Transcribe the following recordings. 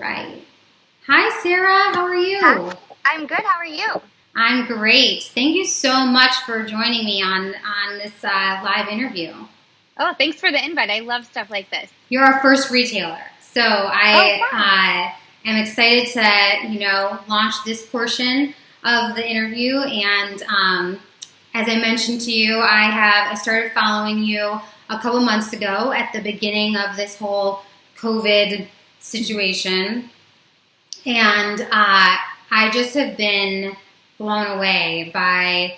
Right. Hi, Sarah. How are you? Hi, I'm good. How are you? I'm great. Thank you so much for joining me on this live interview. Oh, thanks for the invite. I love stuff like this. You're our first retailer, so Oh, fun. am excited to launch this portion of the interview. And as I mentioned to you, I started following you a couple months ago at the beginning of this whole COVID situation. And I just have been blown away by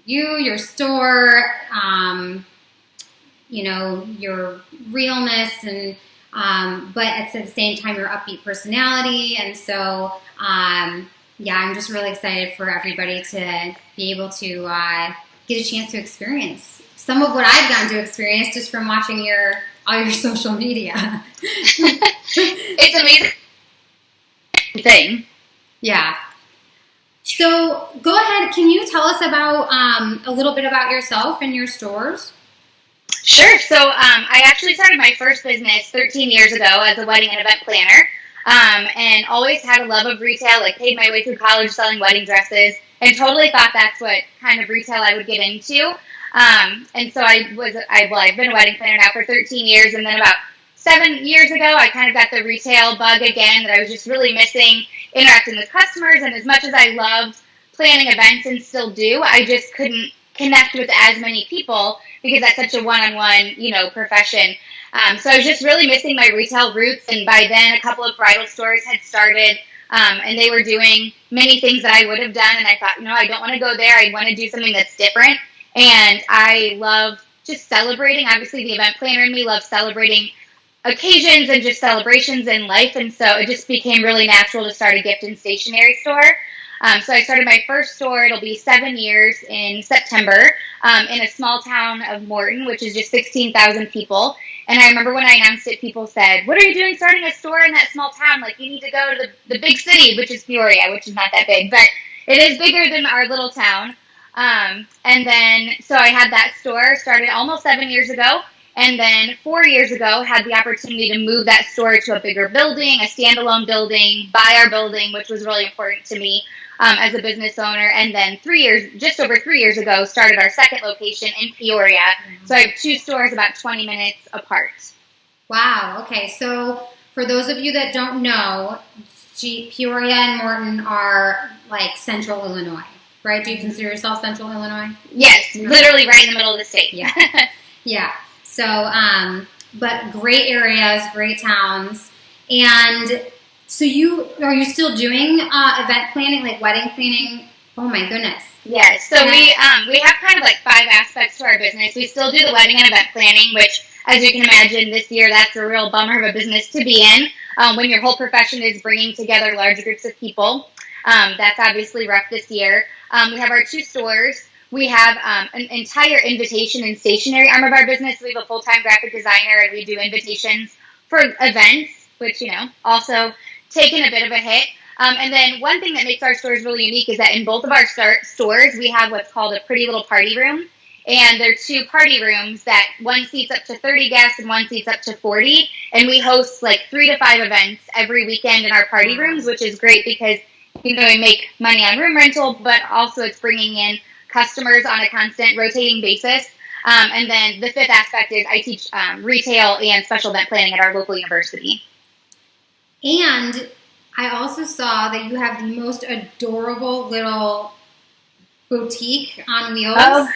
you, your store, your realness, and but at the same time, your upbeat personality. And so, yeah, I'm just really excited for everybody to be able to get a chance to experience some of what I've gotten to experience just from watching all your social media. It's amazing thing. Yeah. So go ahead. Can you tell us about a little bit about yourself and your stores? Sure. So I actually started my first business 13 years ago as a wedding and event planner, and always had a love of retail. Like paid my way through college selling wedding dresses, and totally thought that's what kind of retail I would get into. And so I've been a wedding planner now for 13 years, and then about 7 years ago, I kind of got the retail bug again that I was just really missing interacting with customers. And as much as I loved planning events and still do, I just couldn't connect with as many people because that's such a one-on-one, profession. So I was just really missing my retail roots. And by then, a couple of bridal stores had started, and they were doing many things that I would have done. And I thought, I don't want to go there. I want to do something that's different. And I love just celebrating. Obviously, the event planner in me loves celebrating occasions and just celebrations in life. And so it just became really natural to start a gift and stationery store. So I started my first store. It'll be 7 years in September, in a small town of Morton, which is just 16,000 people. And I remember when I announced it, people said, "What are you doing starting a store in that small town? Like, you need to go to the big city," which is Peoria, which is not that big, but it is bigger than our little town. And then, so I had that store, started almost 7 years ago. And then 4 years ago, had the opportunity to move that store to a bigger building, a standalone building, buy our building, which was really important to me as a business owner. And then just over 3 years ago, started our second location in Peoria. So I have two stores about 20 minutes apart. Wow. Okay. So for those of you that don't know, Peoria and Morton are like central Illinois, right? Do you consider yourself central Illinois? Yes, literally right in the middle of the state. Yeah. Yeah. So, but great areas, great towns. And so are you still doing event planning, like wedding planning? Oh my goodness. Yes. So we have kind of like 5 aspects to our business. We still do the wedding and event planning, which, as you can imagine, this year that's a real bummer of a business to be in. When your whole profession is bringing together large groups of people, that's obviously rough this year. We have our 2 stores. We have an entire invitation and stationery arm of our business. We have a full-time graphic designer, and we do invitations for events, which, also taken a bit of a hit. And then one thing that makes our stores really unique is that in both of our stores, we have what's called a pretty little party room. And they're 2 party rooms that one seats up to 30 guests and one seats up to 40. And we host like 3 to 5 events every weekend in our party rooms, which is great because, we make money on room rental, but also it's bringing in customers on a constant rotating basis. And then the 5th aspect is I teach retail and special event planning at our local university. And I also saw that you have the most adorable little boutique on wheels. Oh,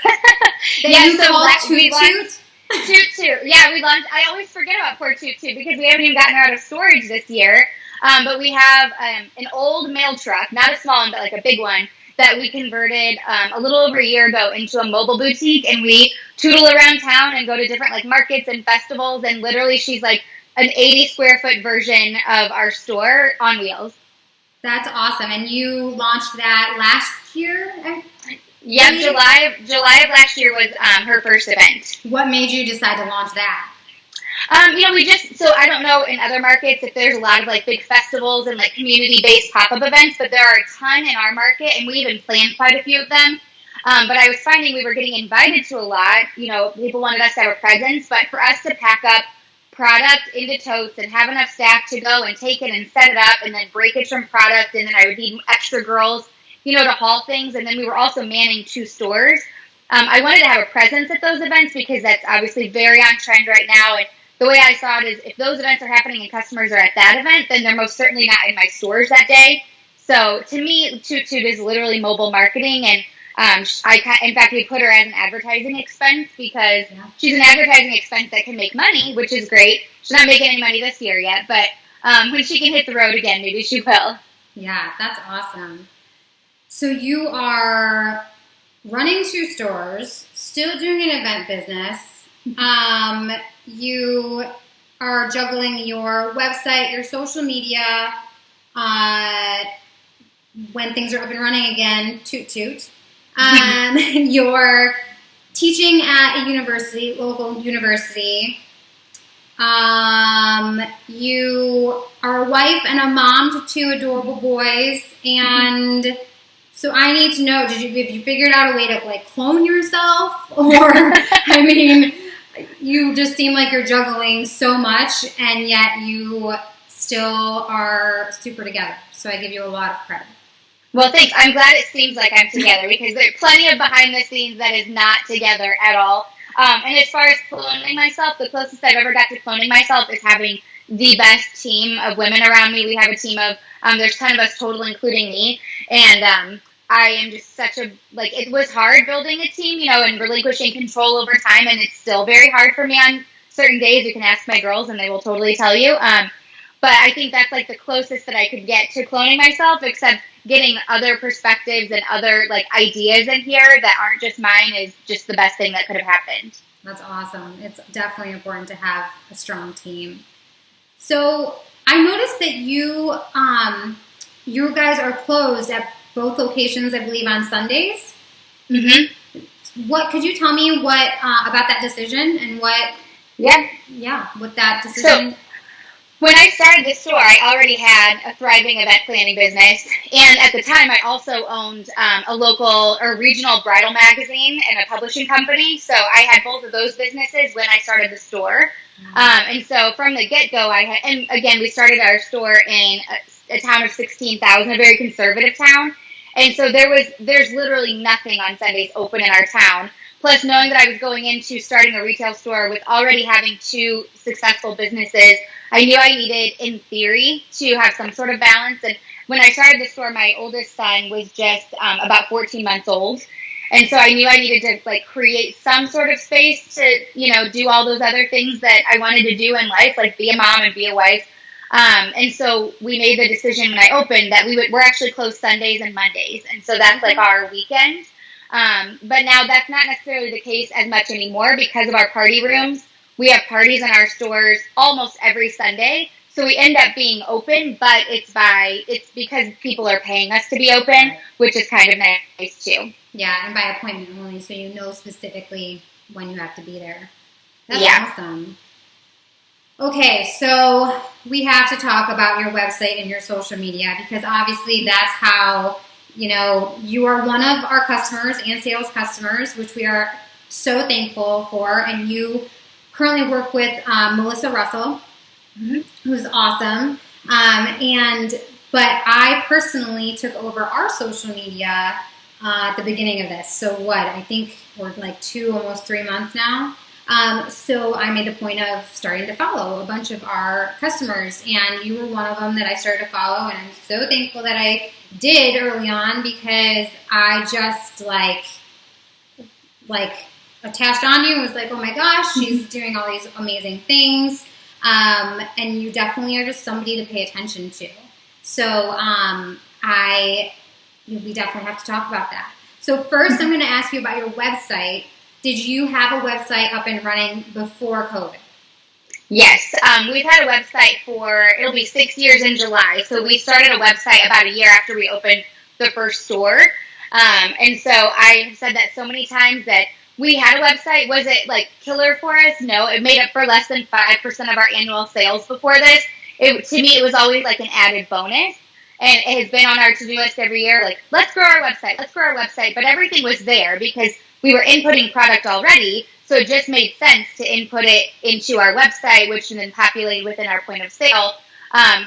yeah. So we launched Toot. Yeah, we launched. I always forget about poor Toot because we haven't even gotten her out of storage this year. But we have an old mail truck, not a small one, but like a big one, that we converted a little over a year ago into a mobile boutique, and we tootle around town and go to different like markets and festivals, and literally she's like an 80 square foot version of our store on wheels. That's awesome. And you launched that last year? Yeah, July of last year was her first event. What made you decide to launch that? So I don't know in other markets if there's a lot of like big festivals and like community-based pop-up events, but there are a ton in our market, and we even planned quite a few of them. But I was finding we were getting invited to a lot. People wanted us to have a presence, but for us to pack up product into totes and have enough staff to go and take it and set it up and then breakage from product. And then I would need extra girls, to haul things. And then we were also manning 2 stores. I wanted to have a presence at those events because that's obviously very on trend right now. And the way I saw it is if those events are happening and customers are at that event, then they're most certainly not in my stores that day. So to me, Toot Toot is literally mobile marketing. And in fact, we put her as an advertising expense because she's an advertising expense that can make money, which is great. She's not making any money this year yet, but when she can hit the road again, maybe she will. Yeah, that's awesome. So you are running 2 stores, still doing an event business. You are juggling your website, your social media, when things are up and running again, toot toot. You're teaching at a university, local university. You are a wife and a mom to 2 adorable boys, and so I need to know, have you figured out a way to clone yourself? Or, I mean, you just seem like you're juggling so much and yet you still are super together. So I give you a lot of credit. Well, thanks. I'm glad it seems like I'm together because there's plenty of behind the scenes that is not together at all. And as far as cloning myself, the closest I've ever got to cloning myself is having the best team of women around me. We have a team of, there's 10 of us total, including me. And I am just it was hard building a team, and relinquishing control over time. And it's still very hard for me on certain days. You can ask my girls and they will totally tell you. But I think that's the closest that I could get to cloning myself, except getting other perspectives and other ideas in here that aren't just mine is just the best thing that could have happened. That's awesome. It's definitely important to have a strong team. So I noticed that you guys are closed at both locations, I believe, on Sundays. Mm-hmm. What could you tell me about that decision and what that decision? So, when I started this store, I already had a thriving event planning business, and at the time, I also owned a local or regional bridal magazine and a publishing company. So I had both of those businesses when I started the store. And so from the get-go, and again, we started our store in a town of 16,000, a very conservative town. And so there's literally nothing on Sundays open in our town. Plus, knowing that I was going into starting a retail store with already having 2 successful businesses, I knew I needed, in theory, to have some sort of balance. And when I started the store, my oldest son was just about 14 months old. And so I knew I needed to create some sort of space to, do all those other things that I wanted to do in life, like be a mom and be a wife. And so we made the decision when I opened that we're actually closed Sundays and Mondays. And so that's our weekend. But now that's not necessarily the case as much anymore because of our party rooms. We have parties in our stores almost every Sunday. So we end up being open, but it's because people are paying us to be open, which is kind of nice too. Yeah, and by appointment only, so you know specifically when you have to be there. That's awesome. Okay, so we have to talk about your website and your social media because obviously that's how, you are one of our customers and sales customers, which we are so thankful for. And you currently work with Melissa Russell, who's awesome. But I personally took over our social media at the beginning of this. So I think we're 2, almost 3 months now. So I made a point of starting to follow a bunch of our customers, and you were one of them that I started to follow, and I'm so thankful that I did early on because I just attached on you and was like, oh my gosh, she's doing all these amazing things, and you definitely are just somebody to pay attention to. So we definitely have to talk about that. So first, I'm going to ask you about your website. Did you have a website up and running before COVID? Yes. We've had a website it'll be 6 years in July. So we started a website about a year after we opened the first store. And so I have said that so many times that we had a website. Was it killer for us? No, it made up for less than 5% of our annual sales before this. To me, it was always an added bonus. And it has been on our to-do list every year, let's grow our website, But everything was there because we were inputting product already. So it just made sense to input it into our website, which then populated within our point of sale.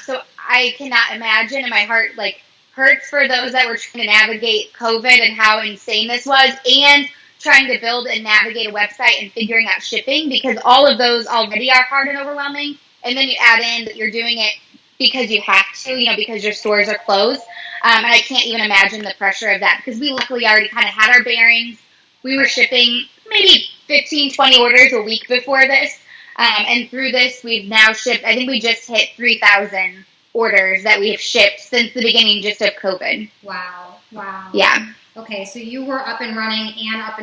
So I cannot imagine, and my heart like hurts for those that were trying to navigate COVID and how insane this was, and trying to build and navigate a website and figuring out shipping, because all of those already are hard and overwhelming. And then you add in that you're doing it because you have to, because your stores are closed. And I can't even imagine the pressure of that, because we luckily already kind of had our bearings. We were shipping maybe 15, 20 orders a week before this. And through this, we've now shipped, I think we just hit 3,000 orders that we have shipped since the beginning just of COVID. Wow. Yeah. Okay, so you were up and running that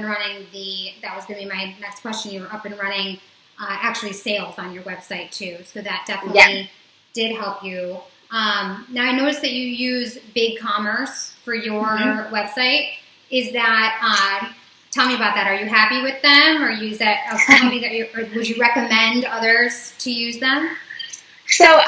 was going to be my next question, you were up and running actually sales on your website too. So that definitely did help you. Now I noticed that you use BigCommerce for your website. Is that, tell me about that. Are you happy with them, or use that a company that or would you recommend others to use them? So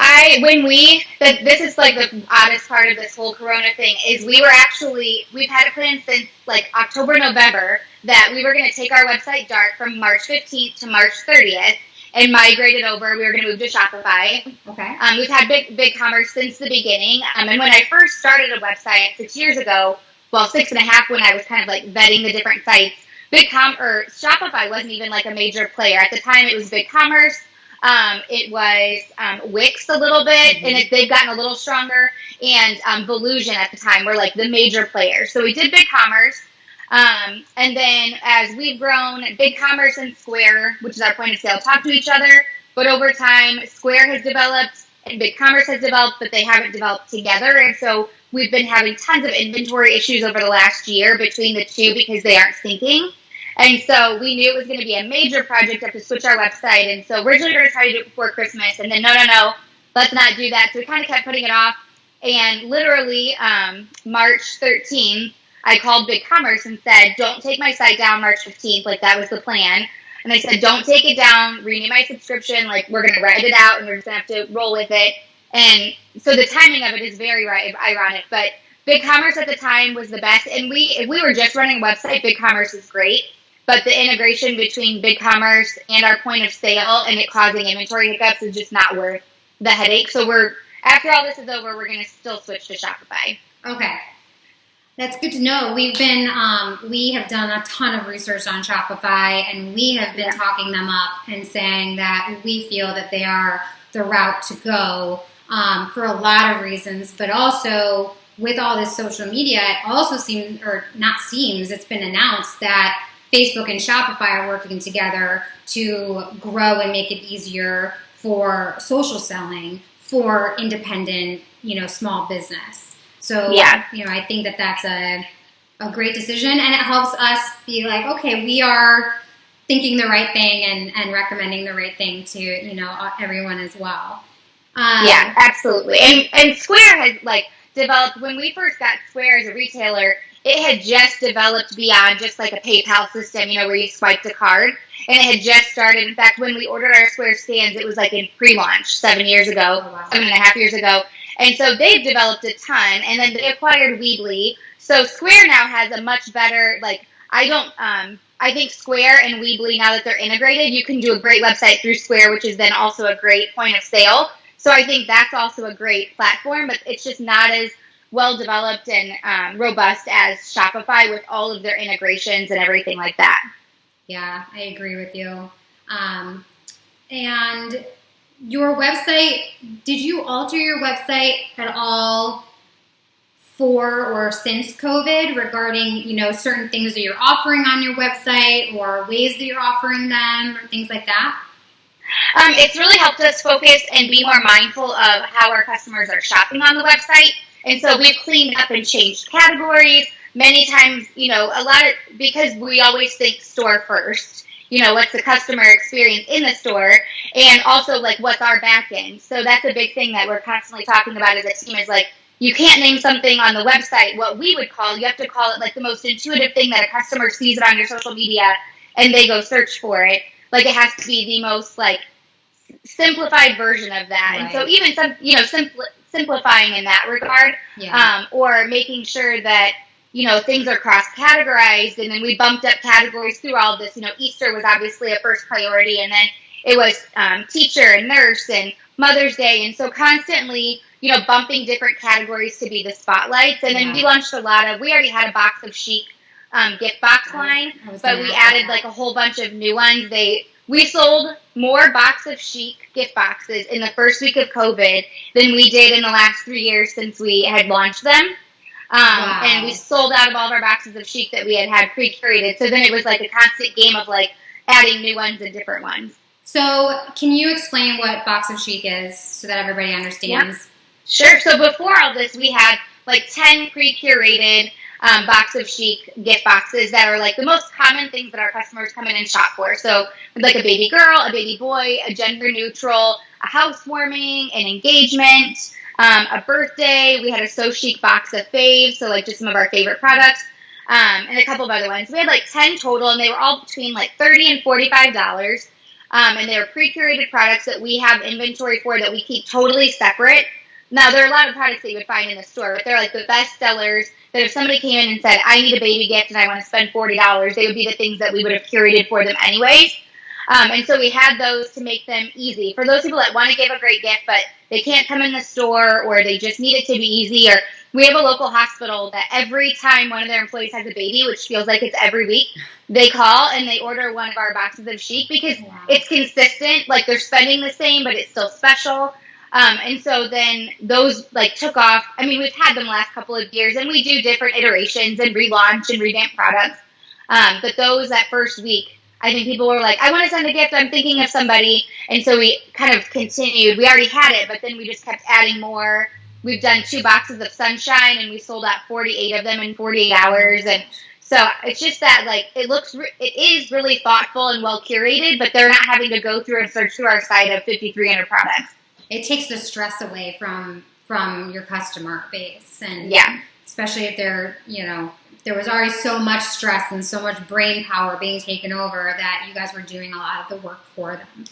this is like the oddest part of this whole Corona thing, is we've had a plan since like October, November, that we were going to take our website dark from March 15th to March 30th and migrate it over. We were going to move to Shopify. Okay. We've had BigCommerce since the beginning. And when I first started a website 6 years ago, well, 6.5, when I was kind of like vetting the different sites, Shopify wasn't even like a major player. At the time, it was BigCommerce. It was Wix a little bit, and they've gotten a little stronger, and Volusion at the time were like the major players. So we did BigCommerce, and then as we've grown, BigCommerce and Square, which is our point of sale, talk to each other, but over time, Square has developed and BigCommerce has developed, but they haven't developed together, and so we've been having tons of inventory issues over the last year between the two because they aren't syncing. And so we knew it was going to be a major project to switch our website. And so originally we were going to try to do it before Christmas. And then, no, let's not do that. So we kind of kept putting it off. And literally March 13th, I called BigCommerce and said, don't take my site down March 15th. Like, that was the plan. And I said, don't take it down. Renew my subscription. Like, we're going to write it out and we're just going to have to roll with it. And so the timing of it is very ironic. But BigCommerce at the time was the best. And if we were just running a website, BigCommerce is great. But the integration between BigCommerce and our point of sale and it causing inventory hiccups is just not worth the headache. So after all this is over, we're going to still switch to Shopify. Okay. That's good to know. We have done a ton of research on Shopify, and we have been talking them up and saying that we feel that they are the route to go for a lot of reasons, but also with all this social media, it also it's been announced that Facebook and Shopify are working together to grow and make it easier for social selling for independent, small business. So, I think that that's a great decision, and it helps us be like, okay, we are thinking the right thing and recommending the right thing to, everyone as well. Yeah, absolutely. And Square has developed, when we first got Square as a retailer, it had just developed beyond just like a PayPal system, where you swiped a card. And it had just started. In fact, when we ordered our Square stands, it was like in pre-launch 7 years ago, 7.5 years ago. And so they've developed a ton. And then they acquired Weebly. So Square now has a much better, I think Square and Weebly, now that they're integrated, you can do a great website through Square, which is then also a great point of sale. So I think that's also a great platform, but it's just not as well developed and robust as Shopify with all of their integrations and everything like that. Yeah, I agree with you. And your website, did you alter your website at all for or since COVID regarding, certain things that you're offering on your website or ways that you're offering them or things like that? It's really helped us focus and be more mindful of how our customers are shopping on the website. And so we've cleaned up and changed categories. Many times, because we always think store first, what's the customer experience in the store, and also what's our back end. So that's a big thing that we're constantly talking about as a team is you can't name something on the website what we would call, you have to call it the most intuitive thing that a customer sees it on your social media and they go search for it. It has to be the most simplified version of that. Right. And so even simplifying in that regard, or making sure that things are cross-categorized, and then we bumped up categories through all of this. Easter was obviously a first priority, and then it was teacher and nurse and Mother's Day, and so constantly, bumping different categories to be the spotlights. And then we launched we already had a box of Chic gift box line, but we added like a whole bunch of new ones. We sold more box of Chic gift boxes in the first week of COVID than we did in the last 3 years since we had launched them. And we sold out of all of our boxes of Chic that we had pre-curated. So then it was like a constant game of like adding new ones and different ones. So can you explain what Box of Chic is so that everybody understands? Yep. Sure. So before all this, we had like 10 pre-curated Box of Chic gift boxes that are like the most common things that our customers come in and shop for. So like a baby girl, a baby boy, a gender neutral, a housewarming, an engagement, a birthday. We had a So Chic box of faves, so like just some of our favorite products, and a couple of other ones. We had like 10 total, and they were all between like $30 and $45. And they're pre-curated products that we have inventory for that we keep totally separate. Now, there are a lot of products that you would find in the store, but they're like the best sellers that if somebody came in and said, I need a baby gift and I want to spend $40, they would be the things that we would have curated for them anyways. And so we had those to make them easy. For those people that want to give a great gift, but they can't come in the store or they just need it to be easy, or we have a local hospital that every time one of their employees has a baby, which feels like it's every week, they call and they order one of our boxes of Chic because it's consistent. Like they're spending the same, but it's still special. And so then those like took off. I mean, we've had them the last couple of years and we do different iterations and relaunch and revamp products. But those that first week, I think people were like, I want to send a gift. I'm thinking of somebody. And so we kind of continued. We already had it, but then we just kept adding more. We've done 2 boxes of Sunshine and we sold out 48 of them in 48 hours. And so it's just that like, it is really thoughtful and well curated, but they're not having to go through and search through our site of 5,300 products. It takes the stress away from your customer base. And especially if there was already so much stress and so much brain power being taken over that you guys were doing a lot of the work for them.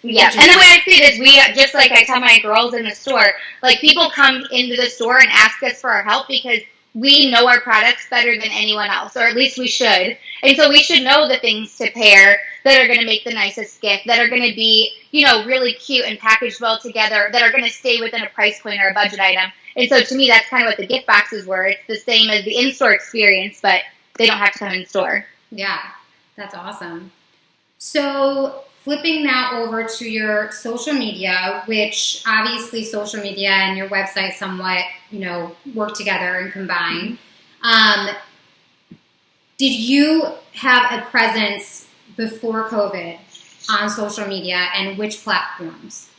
Yeah, and the way I see it is we, just like I tell my girls in the store, like people come into the store and ask us for our help because we know our products better than anyone else, or at least we should. And so we should know the things to pair that are going to make the nicest gift, that are going to be, really cute and packaged well together, that are going to stay within a price point or a budget item. And so to me, that's kind of what the gift boxes were. It's the same as the in-store experience, but they don't have to come in store. Yeah, that's awesome. So flipping now over to your social media, which obviously social media and your website somewhat, work together and combine. Did you have a presence before COVID on social media, and which platforms?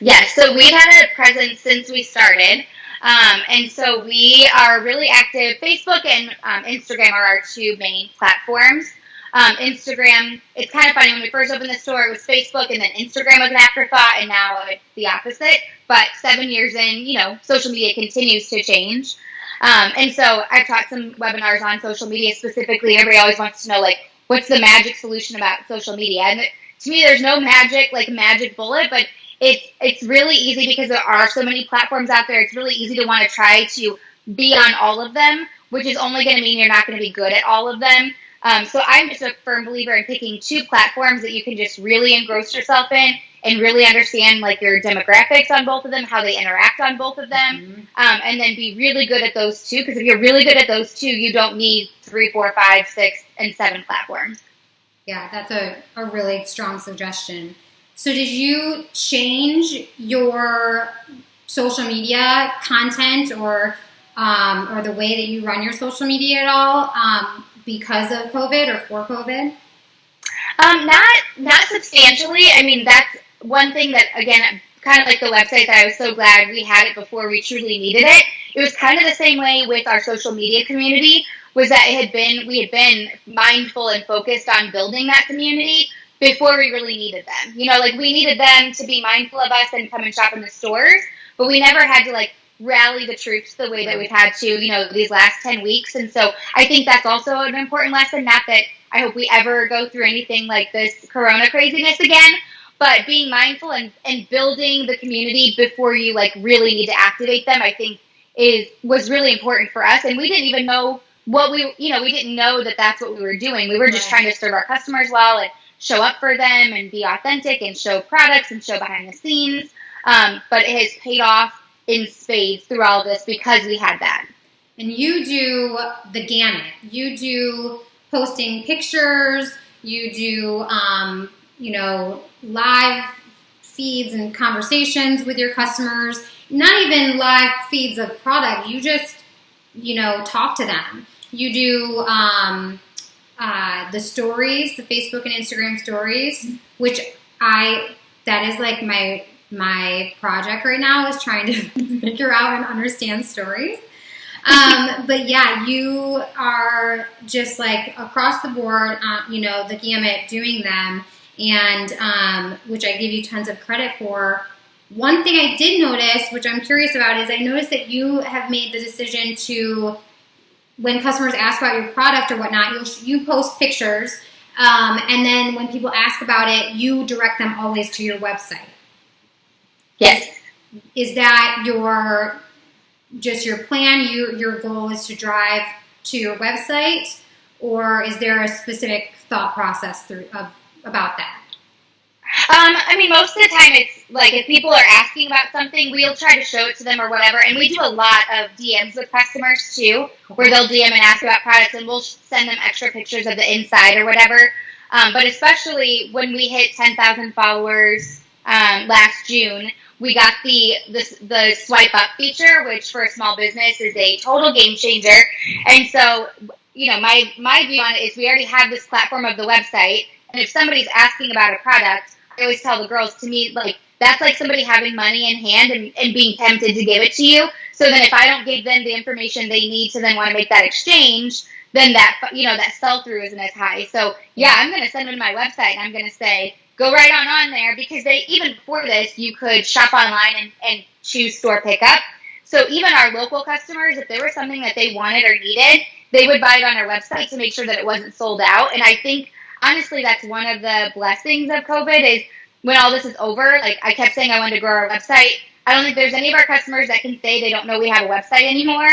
Yes, so we've had a presence since we started. And so we are really active. Facebook and Instagram are our 2 main platforms. Instagram, it's kind of funny. When we first opened the store, it was Facebook, and then Instagram was an afterthought, and now it's the opposite. But 7 years in, social media continues to change. And so I've taught some webinars on social media specifically. Everybody always wants to know, like, what's the magic solution about social media? And to me, there's no magic bullet, but it's really easy because there are so many platforms out there. It's really easy to want to try to be on all of them, which is only going to mean you're not going to be good at all of them. So I'm just a firm believer in picking 2 platforms that you can just really engross yourself in and really understand like your demographics on both of them, how they interact on both of them, and then be really good at those 2. Because if you're really good at those 2, you don't need 3, 4, 5, 6, and 7 platforms. Yeah, that's a really strong suggestion. So did you change your social media content or the way that you run your social media at all because of COVID or for COVID? Not substantially. I mean, that's one thing that, again, kind of like the website that I was so glad we had it before we truly needed it. It was kind of the same way with our social media community, was that we had been mindful and focused on building that community before we really needed them. Like we needed them to be mindful of us and come and shop in the stores, but we never had to like rally the troops the way that we've had to, these last 10 weeks. And so I think that's also an important lesson. Not that I hope we ever go through anything like this Corona craziness again, but being mindful and building the community before you like really need to activate them, I think was really important for us. And we didn't even know we didn't know that that's what we were doing. We were just Right. trying to serve our customers well and show up for them and be authentic and show products and show behind the scenes. But it has paid off in spades through all of this because we had that. And you do the gamut. You do posting pictures. You do, live feeds and conversations with your customers. Not even live feeds of product. You just, talk to them. You do the stories, the Facebook and Instagram stories, which that is like my project right now is trying to figure out and understand stories. But yeah, you are just like across the board, the gamut doing them, and which I give you tons of credit for. One thing I did notice, which I'm curious about, is I noticed that you have made the decision to, when customers ask about your product or whatnot, you post pictures, and then when people ask about it, you direct them always to your website. Yes. Is that your plan? Your goal is to drive to your website, or is there a specific thought process about that? Most of the time it's like if people are asking about something, we'll try to show it to them or whatever. And we do a lot of DMs with customers too, where they'll DM and ask about products, and we'll send them extra pictures of the inside or whatever. But especially when we hit 10,000 followers last June, we got the swipe up feature, which for a small business is a total game changer. And so, my view on it is we already have this platform of the website, and if somebody's asking about a product, I always tell the girls, to me, like, that's like somebody having money in hand and being tempted to give it to you. So then if I don't give them the information they need to then want to make that exchange, then that sell-through isn't as high. So yeah, I'm going to send them to my website and I'm going to say, go right on there, because even before this, you could shop online and choose store pickup. So even our local customers, if there was something that they wanted or needed, they would buy it on our website to make sure that it wasn't sold out. And I think, honestly, that's one of the blessings of COVID is when all this is over, like I kept saying I wanted to grow our website. I don't think there's any of our customers that can say they don't know we have a website anymore.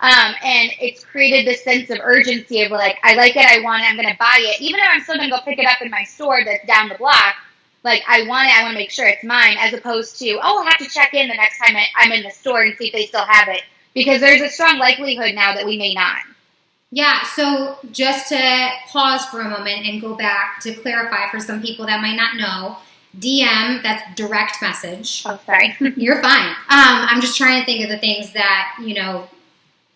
And it's created this sense of urgency of like, I like it, I want it, I'm going to buy it. Even if I'm still going to go pick it up in my store that's down the block, like I want it, I want to make sure it's mine, as opposed to, I'll have to check in the next time I'm in the store and see if they still have it. Because there's a strong likelihood now that we may not. Yeah, so just to pause for a moment and go back to clarify for some people that might not know, DM, that's direct message. Oh, sorry. You're fine. I'm just trying to think of the things that,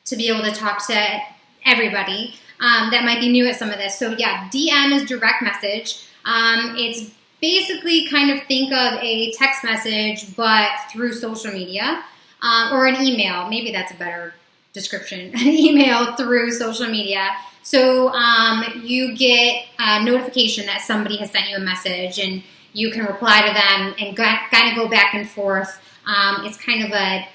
to be able to talk to everybody that might be new at some of this. So yeah, DM is direct message. It's basically kind of think of a text message, but through social media, or an email. Maybe that's a better description. An email through social media. So you get a notification that somebody has sent you a message, and you can reply to them and kind of go back and forth. It's kind of an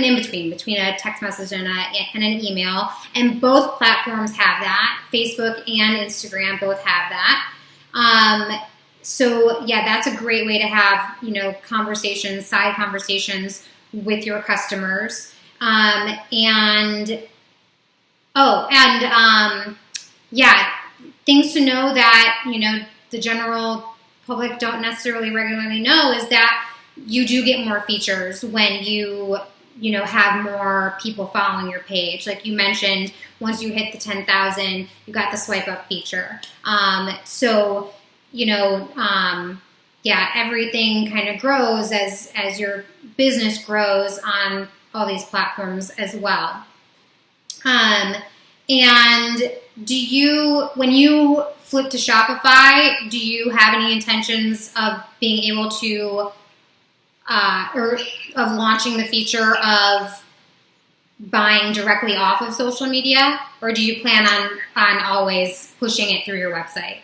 in-between between a text message and an email. And both platforms have that. Facebook and Instagram both have that. So yeah, that's a great way to have, side conversations with your customers. Things to know that, the general public don't necessarily regularly know is that you do get more features when you have more people following your page. Like you mentioned, once you hit the 10,000, you got the swipe up feature. Everything kind of grows as your business grows on all these platforms as well. And when you flip to Shopify, do you have any intentions of being able to, or of launching the feature of buying directly off of social media, or do you plan on always pushing it through your website?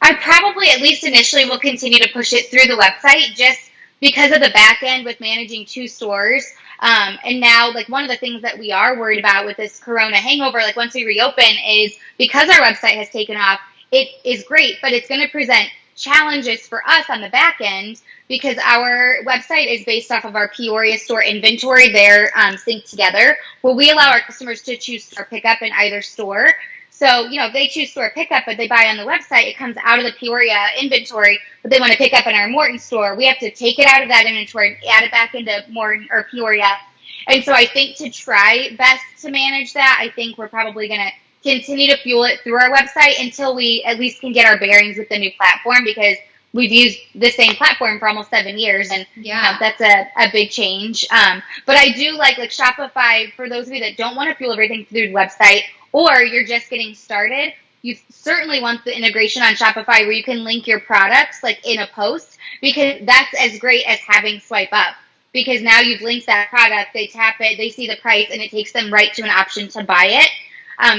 I probably, at least initially, will continue to push it through the website just because of the back end with managing 2 stores. And now, like, one of the things that we are worried about with this Corona hangover, like once we reopen, is because our website has taken off, it is great, but it's going to present challenges for us on the back end because our website is based off of our Peoria store inventory. They're synced together. Well, we allow our customers to choose store pickup in either store. So, if they choose store pickup, but they buy on the website, it comes out of the Peoria inventory, but they want to pick up in our Morton store. We have to take it out of that inventory and add it back into Morton or Peoria. And so I think to try best to manage that, I think we're probably going to continue to fuel it through our website until we at least can get our bearings with the new platform, because we've used the same platform for almost 7 years, and that's a big change. But I do like Shopify, for those of you that don't want to fuel everything through the website, or you're just getting started, you certainly want the integration on Shopify where you can link your products in a post, because that's as great as having swipe up. Because now you've linked that product, they tap it, they see the price, and it takes them right to an option to buy it.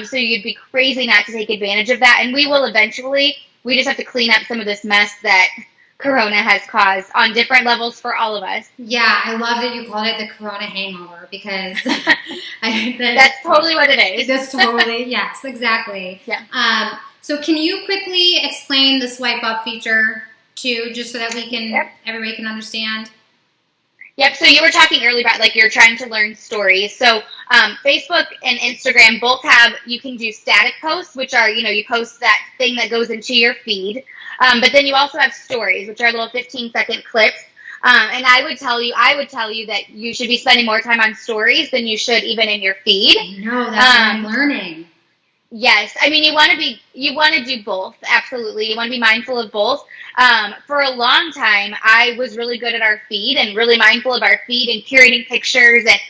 So you'd be crazy not to take advantage of that. And we will eventually. We just have to clean up some of this mess that Corona has caused on different levels for all of us. Yeah, I love that you called it the Corona hangover, because that's totally what it is. That's totally, yes, exactly. Yeah. So can you quickly explain the swipe up feature too, just so that everybody can understand? Yep. So you were talking earlier about you're trying to learn stories. So Facebook and Instagram both have, you can do static posts, which are, you post that thing that goes into your feed. But then you also have stories, which are little 15-second clips. And I would tell you that you should be spending more time on stories than you should even in your feed. No, that's what I'm learning. Yes. I mean, you want to do both. Absolutely. You want to be mindful of both. For a long time, I was really good at our feed and really mindful of our feed and curating pictures and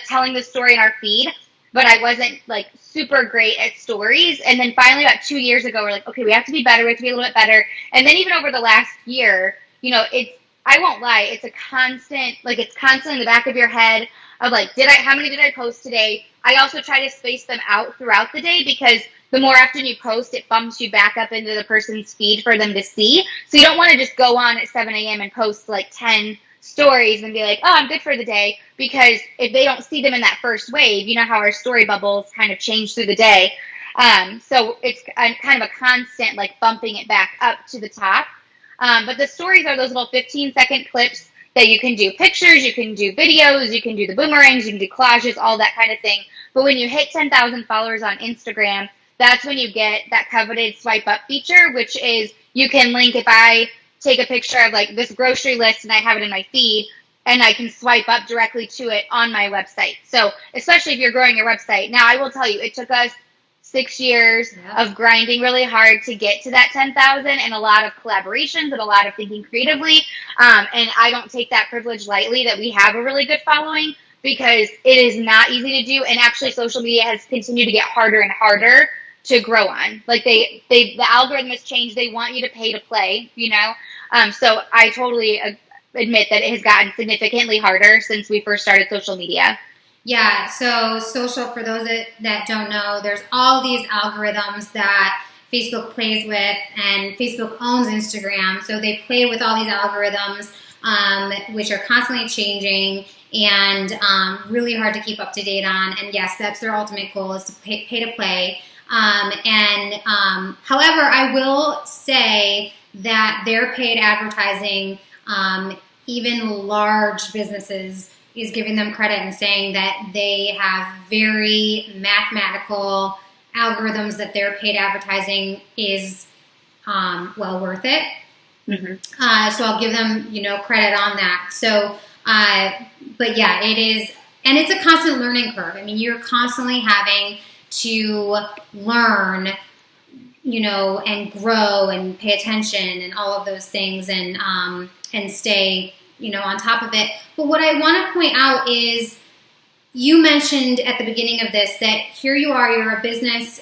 telling the story in our feed, but I wasn't super great at stories. And then finally about 2 years ago, we're like, okay, we have to be better. We have to be a little bit better. And then even over the last year, I won't lie. It's a constant, it's constantly in the back of your head of how many did I post today? I also try to space them out throughout the day, because the more often you post, it bumps you back up into the person's feed for them to see. So you don't want to just go on at 7 a.m. and post 10 stories and be like, oh, I'm good for the day, because if they don't see them in that first wave, you know how our story bubbles kind of change through the day. So it's kind of a constant bumping it back up to the top. But the stories are those little 15-second clips that you can do pictures, you can do videos, you can do the boomerangs, you can do collages, all that kind of thing. But when you hit 10,000 followers on Instagram, that's when you get that coveted swipe up feature, which is you can link, if I take a picture of this grocery list and I have it in my feed, and I can swipe up directly to it on my website. So especially if you're growing your website. Now, I will tell you, it took us 6 years of grinding really hard to get to that 10,000, and a lot of collaborations and a lot of thinking creatively. And I don't take that privilege lightly that we have a really good following, because it is not easy to do. And actually social media has continued to get harder and harder to grow on. The algorithm has changed. They want you to pay to play, So I totally admit that it has gotten significantly harder since we first started social media. Yeah, so social, for those that don't know, there's all these algorithms that Facebook plays with, and Facebook owns Instagram, so they play with all these algorithms, which are constantly changing and really hard to keep up to date on. And yes, that's their ultimate goal, is to pay to play. However, I will say that their paid advertising, even large businesses, is giving them credit and saying that they have very mathematical algorithms, that their paid advertising is well worth it. Mm-hmm. So I'll give them, credit on that. So, but yeah, it is, and it's a constant learning curve. I mean, you're constantly having to learn, and grow and pay attention and all of those things, and stay, on top of it. But what I want to point out is, you mentioned at the beginning of this that here you are, you're a business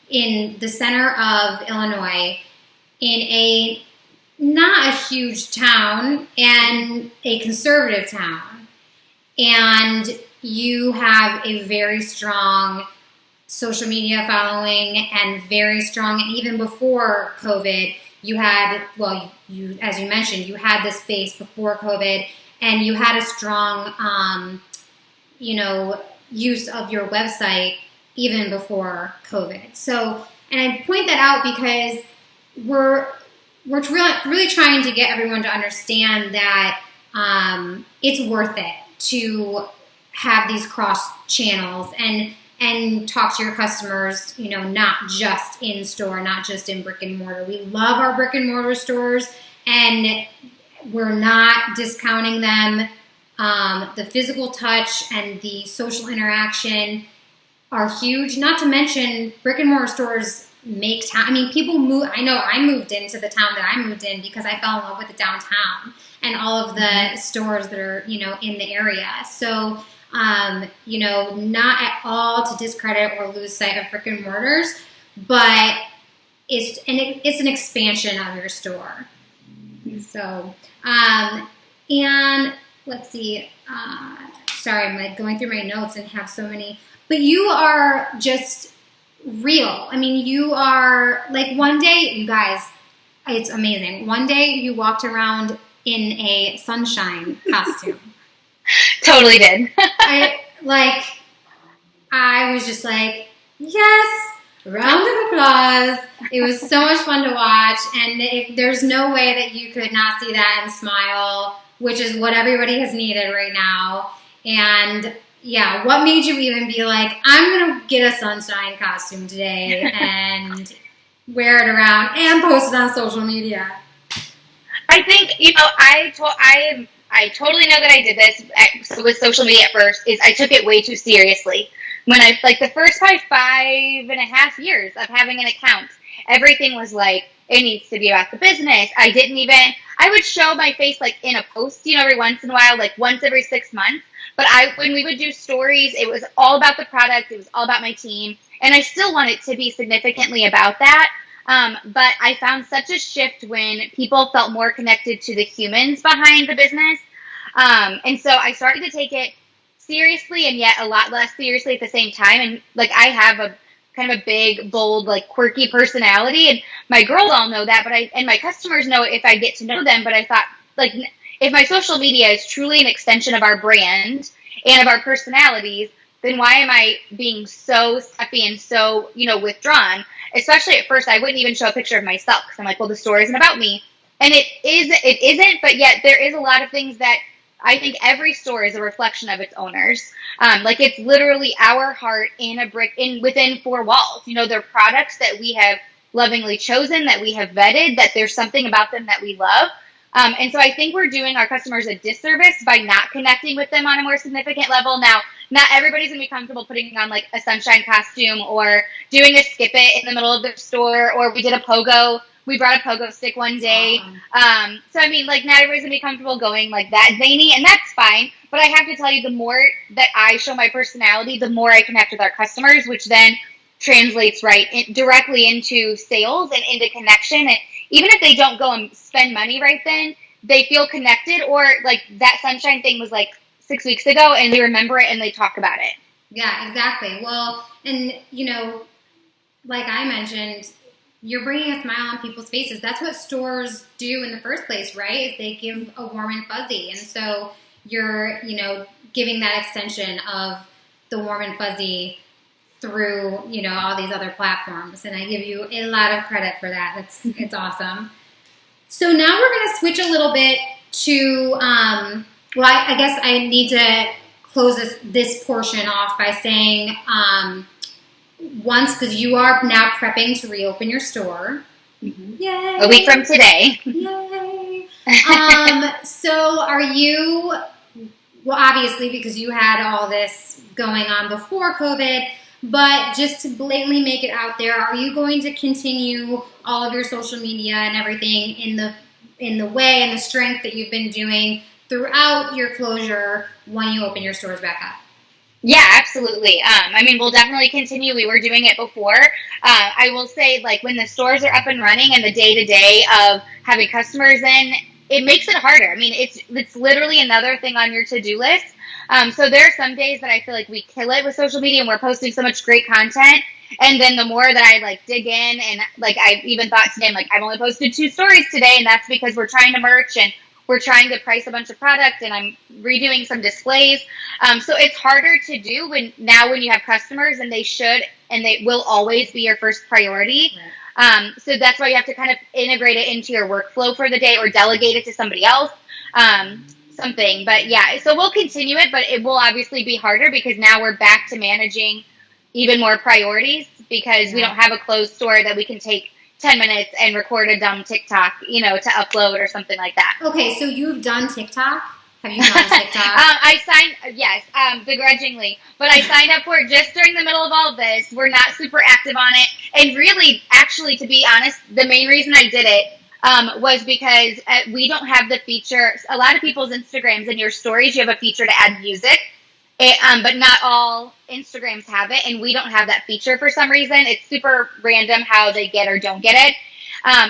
in the center of Illinois, in not a huge town and a conservative town. And you have a very strong social media following, and very strong, and even before COVID, you had, as you mentioned, you had this space before COVID, and you had a strong, use of your website even before COVID. So, and I point that out because we're really trying to get everyone to understand that it's worth it to have these cross channels and talk to your customers, not just in store, not just in brick and mortar. We love our brick and mortar stores, and we're not discounting them. The physical touch and the social interaction are huge. Not to mention, brick and mortar stores make town. I mean, people move. I know I moved into the town that I moved in because I fell in love with the downtown and all of the stores that are, in the area. So, not at all to discredit or lose sight of brick and mortars, but it's an expansion of your store. So, and let's see. Sorry, I'm like going through my notes and have so many. But you are just real. I mean, you are like one day, you guys, it's amazing. One day you walked around in a sunshine costume. Totally did. I was just like, yes, round of applause. It was so much fun to watch, and there's no way that you could not see that and smile, which is what everybody has needed right now. And yeah, what made you even be like, I'm going to get a sunshine costume today and wear it around and post it on social media? I think, I totally know that I did this with social media at first, is I took it way too seriously. When the first 5.5 years of having an account, everything was like, it needs to be about the business. I would show my face like in a post, every once in a while, like once every 6 months. But when we would do stories, it was all about the product. It was all about my team. And I still want it to be significantly about that. But I found such a shift when people felt more connected to the humans behind the business. And so I started to take it seriously and yet a lot less seriously at the same time. And I have a kind of a big, bold, quirky personality. And my girls all know that, and my customers know it if I get to know them. But I thought, if my social media is truly an extension of our brand and of our personalities, then why am I being so stuffy and so, withdrawn? Especially at first, I wouldn't even show a picture of myself because I'm like, well, the store isn't about me. And it isn't, but yet there is a lot of things that I think every store is a reflection of its owners. It's literally our heart within four walls. They're products that we have lovingly chosen, that we have vetted, that there's something about them that we love. And so I think we're doing our customers a disservice by not connecting with them on a more significant level. Now, not everybody's going to be comfortable putting on a sunshine costume or doing a skip it in the middle of the store, or we did a pogo. We brought a pogo stick one day. Awesome. So, I mean, not everybody's going to be comfortable going that zany, and that's fine. But I have to tell you, the more that I show my personality, the more I connect with our customers, which then translates directly into sales and into connection. And even if they don't go and spend money right then, they feel connected, or that sunshine thing was 6 weeks ago and they remember it and they talk about it. Yeah, exactly. Well, and like I mentioned, you're bringing a smile on people's faces. That's what stores do in the first place, right? Is they give a warm and fuzzy. And so you're, giving that extension of the warm and fuzzy through, all these other platforms. And I give you a lot of credit for that. It's awesome. So now we're going to switch a little bit to, I guess I need to close this portion off by saying, because you are now prepping to reopen your store. Mm-hmm. Yay! A week from today. Yay! So are you, obviously because you had all this going on before COVID, but just to blatantly make it out there, are you going to continue all of your social media and everything in the way and the strength that you've been doing throughout your closure when you open your stores back up? Yeah, absolutely. We'll definitely continue. We were doing it before. I will say, when the stores are up and running and the day-to-day of having customers in, it makes it harder. It's literally another thing on your to-do list. So there are some days that I feel like we kill it with social media and we're posting so much great content. And then the more that I dig in, and I even thought today, I've only posted 2 stories today, and that's because we're trying to merch and we're trying to price a bunch of product, and I'm redoing some displays. So it's harder to do when you have customers, and they will always be your first priority. So that's why you have to kind of integrate it into your workflow for the day or delegate it to somebody else. Something, but yeah, so we'll continue it, but it will obviously be harder because now we're back to managing even more priorities because we don't have a closed store that we can take 10 minutes and record a dumb TikTok, to upload or something like that. Okay, so you've done TikTok? Have you done TikTok? I signed, yes, begrudgingly, but I signed up for it just during the middle of all of this. We're not super active on it, and really, actually, to be honest, the main reason I did it was because we don't have the feature. A lot of people's Instagrams and your stories, you have a feature to add music, but not all Instagrams have it, and we don't have that feature for some reason. It's super random how they get or don't get it.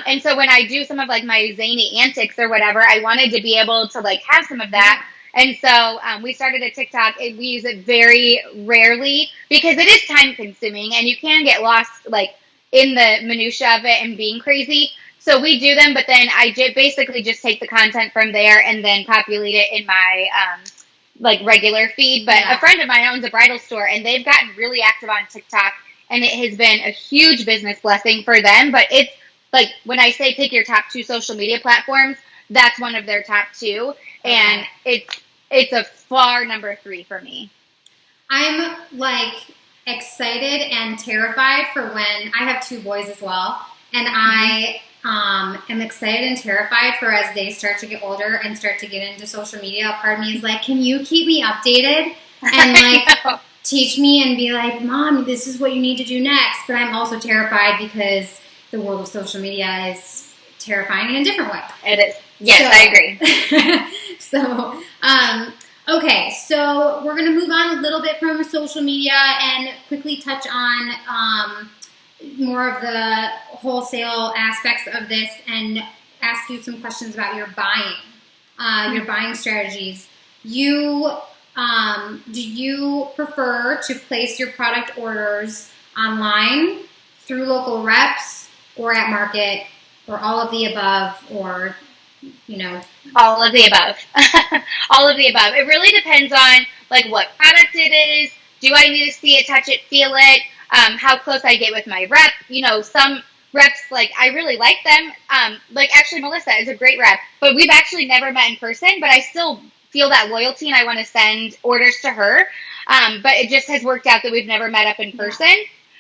And so when I do some of like my zany antics or whatever, I wanted to be able to like have some of that. And so we started a TikTok. We use it very rarely because it is time consuming and you can get lost like in the minutia of it and being crazy. So we do them, but then I basically just take the content from there and then populate it in my like regular feed. But a friend of mine owns a bridal store and they've gotten really active on TikTok and it has been a huge business blessing for them. But it's like when I say pick your top 2 social media platforms, that's one of their top 2. And it's a far number 3 for me. I'm like excited and terrified for when I have 2 boys as well. And I am excited and terrified for as they start to get older and start to get into social media. A part of me is like, can you keep me updated and like teach me and be like, Mom, this is what you need to do next. But I'm also terrified because the world of social media is terrifying in a different way. It is. Yes, I agree. So, okay, so we're going to move on a little bit from social media and quickly touch on more of the wholesale aspects of this and ask you some questions about your buying strategies. Do you prefer to place your product orders online through local reps or at market or all of the above or, all of the above. All of the above. It really depends on like what product it is. Do I need to see it, touch it, feel it? How close I get with my rep. Some reps, like, I really like them. Like, actually, Melissa is a great rep, but we've actually never met in person, but I still feel that loyalty, and I want to send orders to her. But it just has worked out that we've never met up in person.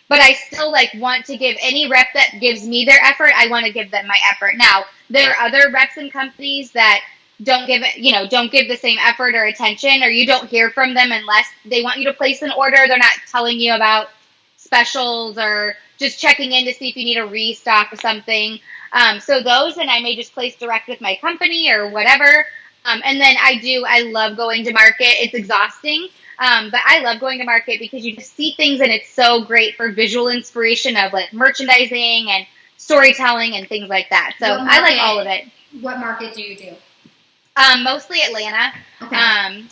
But I still, like, want to give any rep that gives me their effort, I want to give them my effort. Now, there are other reps and companies that don't give the same effort or attention, or you don't hear from them unless they want you to place an order. They're not telling you about specials or just checking in to see if you need a restock of something. So those, and I may just place direct with my company or whatever. And then I love going to market. It's exhausting. But I love going to market because you just see things and it's so great for visual inspiration of like merchandising and storytelling and things like that. So I like all of it. What market do you do? Mostly Atlanta. Okay.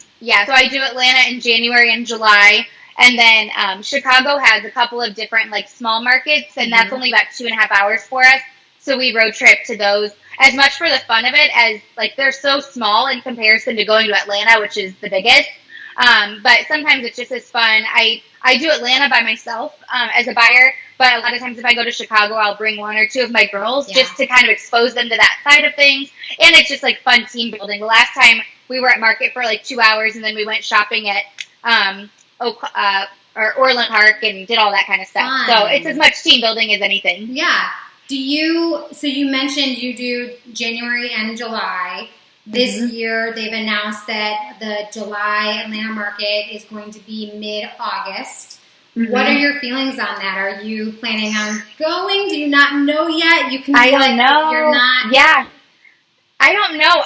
So I do Atlanta in January and July. And then Chicago has a couple of different like small markets, and that's only about 2.5 hours for us. So we road trip to those as much for the fun of it as like they're so small in comparison to going to Atlanta, which is the biggest. But sometimes it's just as fun. I do Atlanta by myself as a buyer, but a lot of times if I go to Chicago, I'll bring 1 or 2 of my girls just to kind of expose them to that side of things. And it's just like fun team building. The last time we were at market for like 2 hours, and then we went shopping at or Orland Park and did all that kind of stuff. Fun. So it's as much team building as anything. Yeah. So you mentioned you do January and July. This year, they've announced that the July Atlanta market is going to be mid-August. What are your feelings on that? Are you planning on going? Do you not know yet? You can. I don't know. You're not. Yeah. I don't know.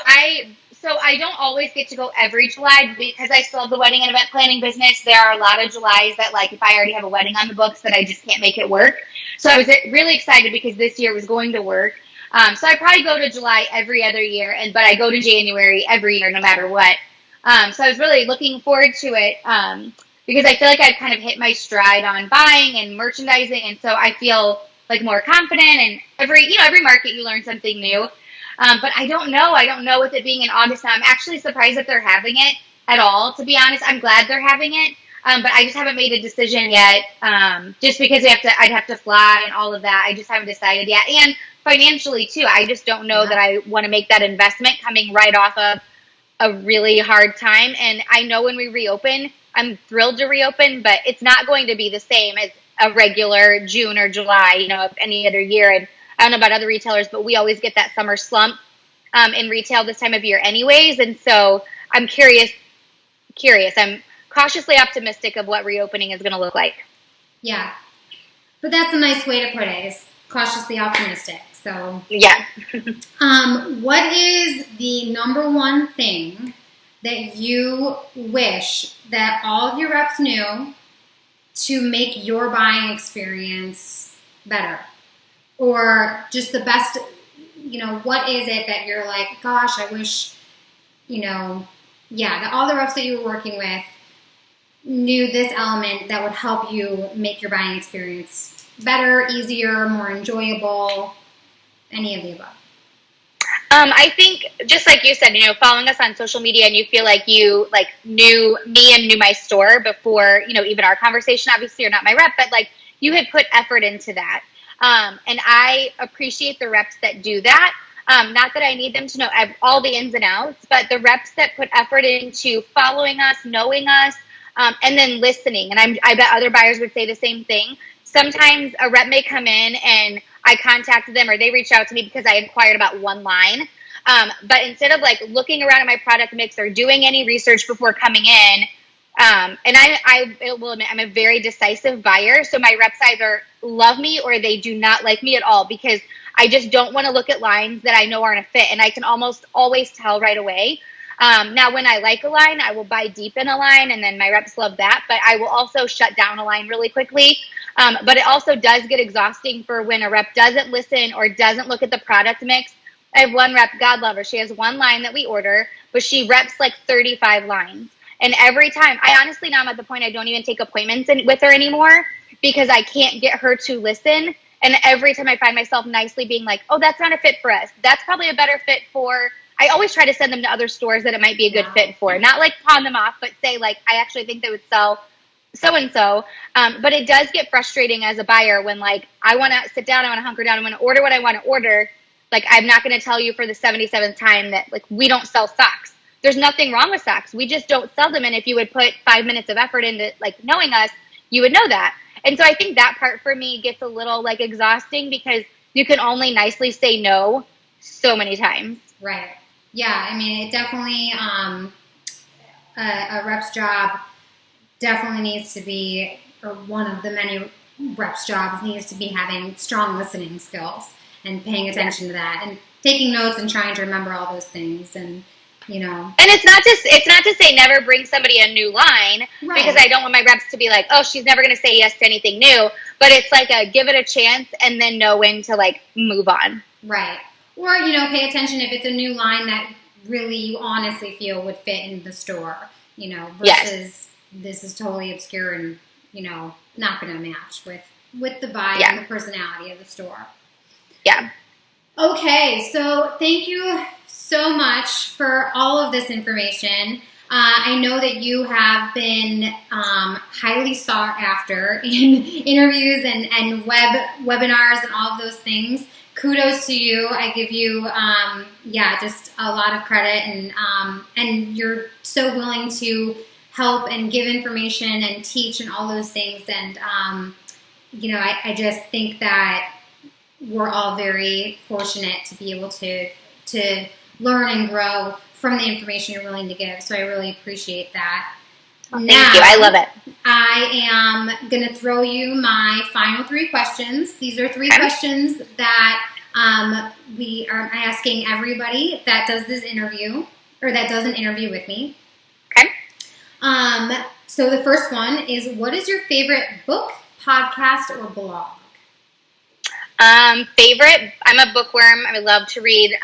So I don't always get to go every July because I still have the wedding and event planning business. There are a lot of Julys that, like, if I already have a wedding on the books, that I just can't make it work. So I was really excited because this year was going to work. So I probably go to July every other year, but I go to January every year no matter what. So I was really looking forward to it because I feel like I've kind of hit my stride on buying and merchandising, and so I feel like more confident. And every market you learn something new. But I don't know. I don't know with it being in August now. I'm actually surprised that they're having it at all, to be honest. I'm glad they're having it. But I just haven't made a decision yet. Just because I'd have to fly and all of that. I just haven't decided yet. And financially too, I just don't know that I want to make that investment coming right off of a really hard time. And I know when we reopen, I'm thrilled to reopen, but it's not going to be the same as a regular June or July, of any other year. And I don't know about other retailers, but we always get that summer slump in retail this time of year anyways. And so I'm curious. I'm cautiously optimistic of what reopening is going to look like. Yeah. But that's a nice way to put it, is cautiously optimistic. So, yeah. What is the number one thing that you wish that all of your reps knew to make your buying experience better? Or just the best, what is it that you're like, gosh, I wish, that all the reps that you were working with knew this element that would help you make your buying experience better, easier, more enjoyable, any of the above? I think just like you said, following us on social media and you feel like you knew me and knew my store before, even our conversation. Obviously you're not my rep, but you had put effort into that. And I appreciate the reps that do that. Not that I need them to know all the ins and outs, but the reps that put effort into following us, knowing us, and then listening. And I bet other buyers would say the same thing. Sometimes a rep may come in and I contacted them or they reached out to me because I inquired about one line. But instead of looking around at my product mix or doing any research before coming in, and I will admit I'm a very decisive buyer. So my reps either love me or they do not like me at all because I just don't want to look at lines that I know aren't a fit. And I can almost always tell right away. Now, when I like a line, I will buy deep in a line and then my reps love that. But I will also shut down a line really quickly. But it also does get exhausting for when a rep doesn't listen or doesn't look at the product mix. I have one rep, God love her. She has one line that we order, but she reps 35 lines. And every time, I honestly now I'm at the point I don't even take appointments with her anymore because I can't get her to listen. And every time I find myself nicely being like, oh, that's not a fit for us. That's probably a better fit for, I always try to send them to other stores that it might be a good fit for. Not pawn them off, but say I actually think they would sell so-and-so. But it does get frustrating as a buyer when I want to sit down, I want to hunker down, I want to order what I want to order. I'm not going to tell you for the 77th time that we don't sell socks. There's nothing wrong with socks. We just don't sell them. And if you would put 5 minutes of effort into knowing us, you would know that. And so I think that part for me gets a little exhausting because you can only nicely say no so many times. Right. Yeah. I mean, it definitely, a rep's job definitely needs to be, or one of the many reps' jobs needs to be having strong listening skills and paying attention to that and taking notes and trying to remember all those things. And and it's not to say never bring somebody a new line, right? Because I don't want my reps to be like, oh, she's never going to say yes to anything new. But it's a give it a chance and then know when to move on. Right. Or, pay attention if it's a new line that really you honestly feel would fit in the store, versus this is totally obscure and, not going to match with the vibe and the personality of the store. Yeah. Okay. So thank you so much for all of this information. I know that you have been highly sought after in interviews and webinars and all of those things. Kudos to you. I give you, just a lot of credit, and you're so willing to help and give information and teach and all those things. And I just think that we're all very fortunate to be able to learn and grow from the information you're willing to give. So I really appreciate that. Thank you. I love it. I am going to throw you my final 3 questions. These are 3 questions that we are asking everybody that does this interview or that does an interview with me. Okay. So the first one is, what is your favorite book, podcast, or blog? Favorite? I'm a bookworm. I love to read.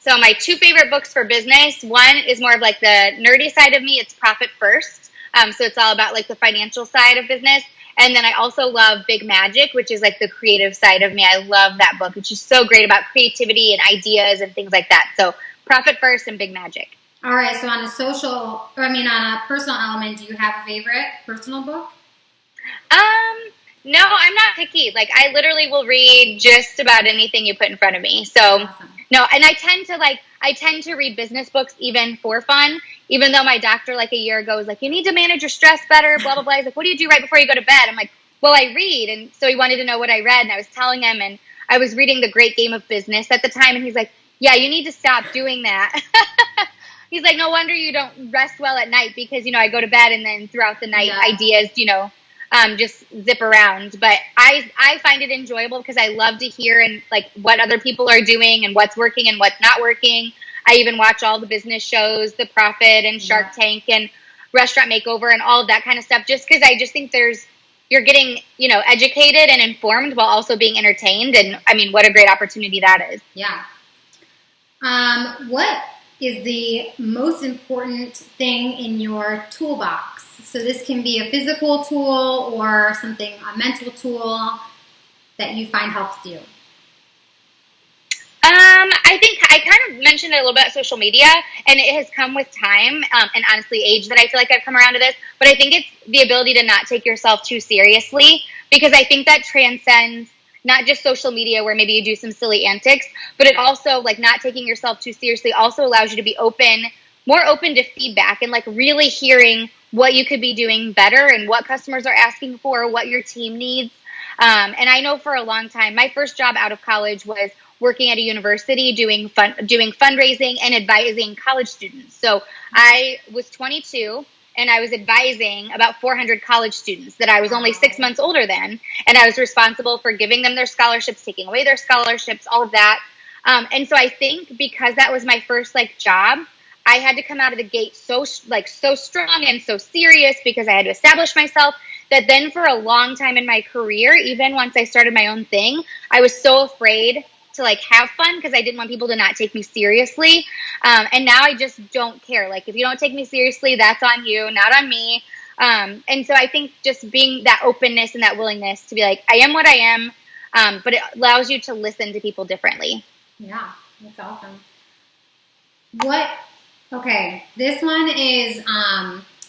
So my 2 favorite books for business, one is more of the nerdy side of me. It's Profit First. So it's all about the financial side of business. And then I also love Big Magic, which is like the creative side of me. I love that book, which is so great about creativity and ideas and things like that. So Profit First and Big Magic. All right. So on a on a personal element, do you have a favorite personal book? No, I'm not picky. Like I literally will read just about anything you put in front of me. So Awesome. no, and I tend to read business books even for fun. Even though my doctor like a year ago was like, you need to manage your stress better, blah blah blah. He's like, what do you do right before you go to bed? I'm like, well, I read, and so he wanted to know what I read, and I was telling him, and I was reading The Great Game of Business at the time, and he's like, yeah, you need to stop doing that. He's like, no wonder you don't rest well at night because I go to bed and then throughout the night ideas just zip around. But I find it enjoyable because I love to hear and like what other people are doing and what's working and what's not working. I even watch all the business shows, The Profit and Shark Tank and Restaurant Makeover and all of that kind of stuff, just because I just think you're getting, educated and informed while also being entertained. And I mean, what a great opportunity that is. Yeah. What is the most important thing in your toolbox? So this can be a physical tool or a mental tool that you find helps you. I think I kind of mentioned it a little bit, social media, and it has come with time and honestly age that I feel like I've come around to this. But I think it's the ability to not take yourself too seriously, because I think that transcends not just social media where maybe you do some silly antics, but it also, like, not taking yourself too seriously also allows you to be more open to feedback and like really hearing what you could be doing better and what customers are asking for, what your team needs. And I know for a long time, my first job out of college was working at a university doing fundraising and advising college students. So I was 22 and I was advising about 400 college students that I was only 6 months older than, and I was responsible for giving them their scholarships, taking away their scholarships, all of that. And so I think because that was my first job, I had to come out of the gate so strong and so serious because I had to establish myself, that then for a long time in my career, even once I started my own thing, I was so afraid to have fun because I didn't want people to not take me seriously. And now I just don't care. Like, if you don't take me seriously, that's on you, not on me. And so I think just being that openness and that willingness to be like, I am what I am, but it allows you to listen to people differently. Yeah, that's awesome. Okay, this one is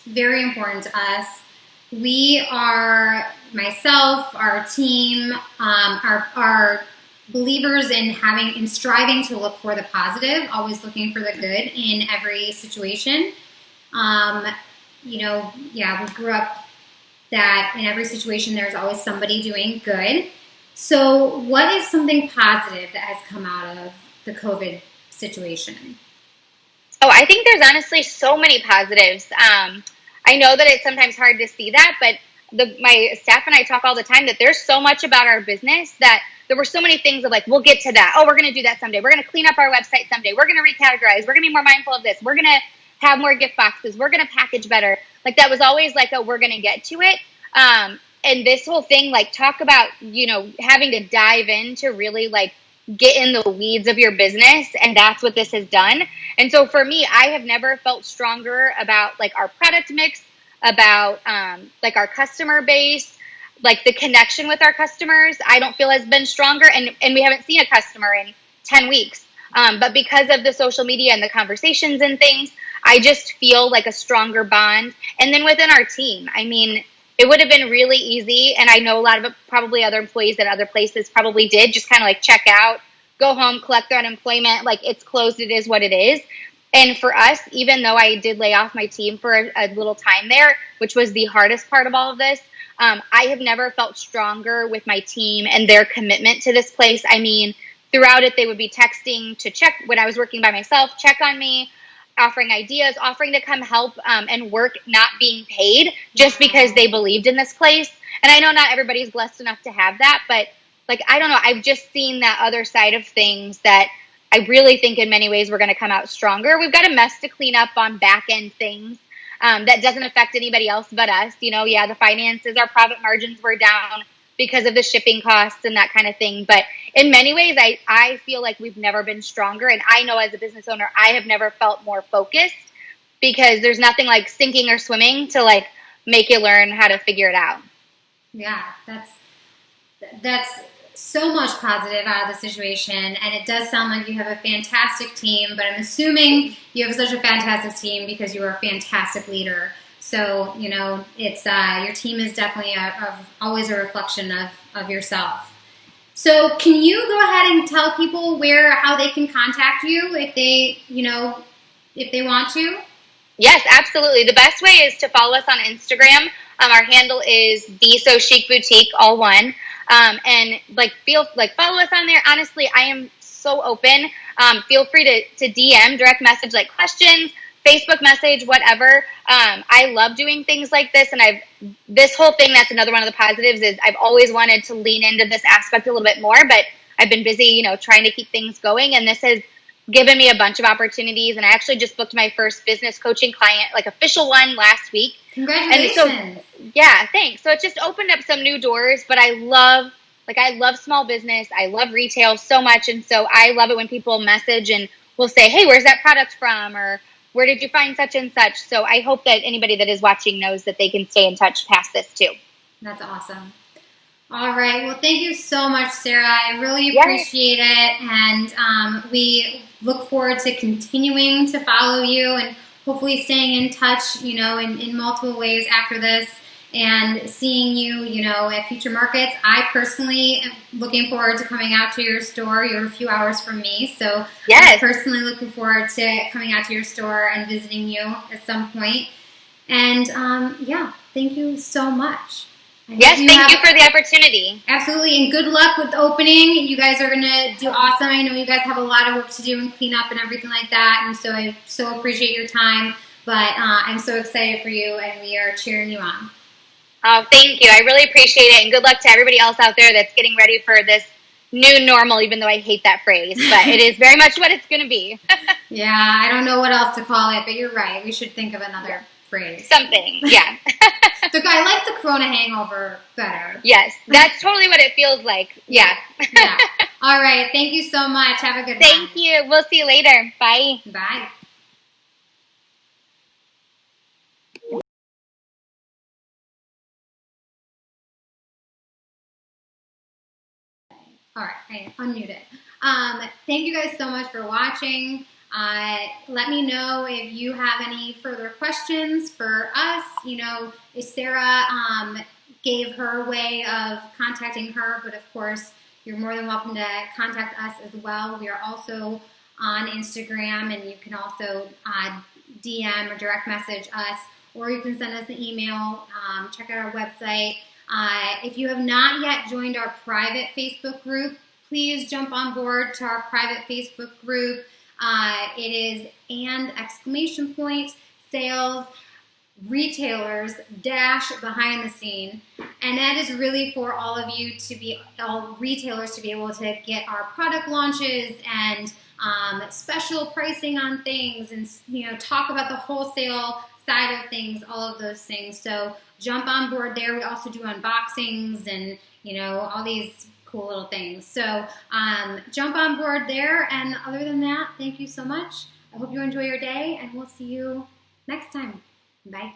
very important to us. We are, myself, our team, are believers in striving to look for the positive, always looking for the good in every situation. We grew up that in every situation there's always somebody doing good. So what is something positive that has come out of the COVID situation? Oh, I think there's honestly so many positives. I know that it's sometimes hard to see that, but my staff and I talk all the time that there's so much about our business that there were so many things of we'll get to that. Oh, we're going to do that someday. We're going to clean up our website someday. We're going to recategorize. We're going to be more mindful of this. We're going to have more gift boxes. We're going to package better. That was always we're going to get to it. And this whole thing, talk about, having to dive in to really get in the weeds of your business. And that's what this has done. And so for me, I have never felt stronger about our product mix, about our customer base, the connection with our customers. I don't feel has been stronger, and we haven't seen a customer in 10 weeks. But because of the social media and the conversations and things, I just feel a stronger bond. And then within our team, I mean, it would have been really easy, and I know a lot of probably other employees at other places probably did, just kind of check out, go home, collect their unemployment, it's closed, it is what it is. And for us, even though I did lay off my team for a little time there, which was the hardest part of all of this, I have never felt stronger with my team and their commitment to this place. I mean, throughout it, they would be texting to check when I was working by myself, check on me, offering ideas, offering to come help and work not being paid just because they believed in this place. And I know not everybody's blessed enough to have that, but I don't know, I've just seen that other side of things that I really think in many ways we're going to come out stronger. We've got a mess to clean up on back end things that doesn't affect anybody else but us. The finances, our profit margins were down because of the shipping costs and that kind of thing. But in many ways, I feel like we've never been stronger. And I know as a business owner, I have never felt more focused, because there's nothing like sinking or swimming to make you learn how to figure it out. Yeah, that's so much positive out of the situation, and it does sound like you have a fantastic team. But I'm assuming you have such a fantastic team because you are a fantastic leader. So it's your team is definitely always a reflection of yourself. So can you go ahead and tell people how they can contact you if they want to? Yes, absolutely. The best way is to follow us on Instagram. Our handle is the So Chic Boutique, all one. And follow us on there. Honestly, I am so open. Feel free to DM, direct message, like questions, Facebook message, whatever. I love doing things like this, and this whole thing. That's another one of the positives is I've always wanted to lean into this aspect a little bit more, but I've been busy, trying to keep things going, and this has given me a bunch of opportunities. And I actually just booked my first business coaching client, like official one, last week. Congratulations. And so, yeah, thanks. So it just opened up some new doors, but I love small business. I love retail so much. And so I love it when people message and will say, hey, where's that product from? Or where did you find such and such? So I hope that anybody that is watching knows that they can stay in touch past this too. That's awesome. All right. Well, thank you so much, Sara. I really appreciate it. And we look forward to continuing to follow you and hopefully staying in touch, in multiple ways after this and seeing you, at future markets. I personally am looking forward to coming out to your store. You're a few hours from me. So I'm personally looking forward to coming out to your store and visiting you at some point. And thank you so much. Yes, thank you for the opportunity. Absolutely, and good luck with the opening. You guys are going to do awesome. I know you guys have a lot of work to do and clean up and everything like that, and so I so appreciate your time. But I'm so excited for you, and we are cheering you on. Oh, thank you. I really appreciate it, and good luck to everybody else out there that's getting ready for this new normal, even though I hate that phrase. But it is very much what it's going to be. Yeah, I don't know what else to call it, but you're right. We should think of another phrase. Something, yeah. I like the Corona hangover better. Yes, that's totally what it feels like. Yeah. Yeah. All right. Thank you so much. Have a good one. Thank you. We'll see you later. Bye. Bye. All right, I unmuted. Thank you guys so much for watching. Let me know if you have any further questions for us. Sara gave her way of contacting her, but of course, you're more than welcome to contact us as well. We are also on Instagram, and you can also DM or direct message us, or you can send us an email. Check out our website. If you have not yet joined our private Facebook group, please jump on board to our private Facebook group. It is !sales retailers behind the scene, and that is really for all retailers to be able to get our product launches and special pricing on things, and talk about the wholesale side of things, all of those things. So jump on board there. We also do unboxings and all these cool little things. So jump on board there. And other than that, thank you so much. I hope you enjoy your day, and we'll see you next time. Bye.